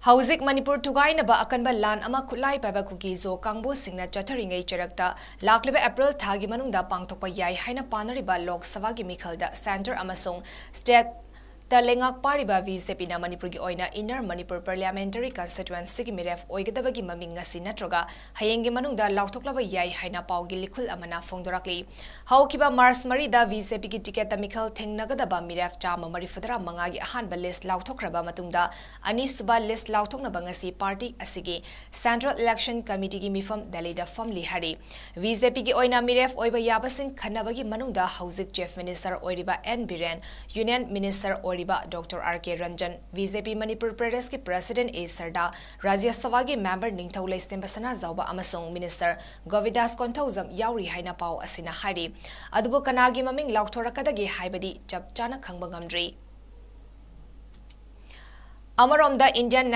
Hauzik Manipur Tugainaba Akanba Lan Ama Kulai Paba Kukizo Kangbu Singna Chataringai Charakta Lakleba April Thagi Manungda Pangtokpa Yai Haina Panariba Lok Savagi Mikhalda Center Amasung State Talengak Pariba VCP na Manipur gi oina Inner Manipur Parliamentary Constituency gi miref oigadabagi maming ngasi natroga hayeng gi manungda lauktoklaba yai haina pawgi likhul amana fongdorakli haukiba Mars Marida VCP gi ticket mikhal thengnagadaba miref chama marifadra manga gi ahanba list lauktokraba matungda ani suba list lauktoknaba ngasi party asigi Central Election Committee gi mifam Delhi da family hari VCP gi oina miref oiba yabasin khanabagi manungda Hauzik Chief Minister oiriba N Biren Union Minister Dr. 𝗟𝗘𝗘𝗦𝗏𝗏 VCP Manipur Pradesh ki President A Sarda Rajya Sabha ki Member Ningthau Leistembasana Zauba amasung Minister Govidas Konthozam yauri haina pau asina hari adubu kanagi maming lauktorakadagi haibadi chap chana khangba ngamdri Amaromda Indian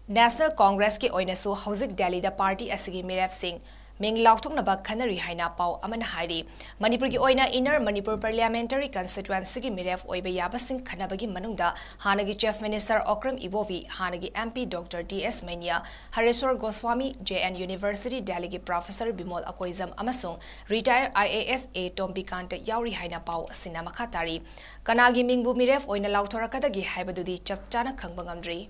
National Congress ki oinasu Hauzik Delhi da party asigi Miref Singh Ming Laukthoknaba Khanari haina pau amana hari Manipur gi oina Inner Manipur Parliamentary Constituency gi miref oiba yabasing khanabagi manungda hanagi Chief Minister Okram Ibovi hanagi MP Dr. DS Mania Hareswar Goswami JN University Delhi gi Professor Bimol Akoizam amasung retired IAS A 𝗠𝗘𝗘𝗘𝗥𝗣 yauri haina pau asina makhatari kanagi mingbu miref oina lauktorakadagi haibadudi chap chana khangba ngamdri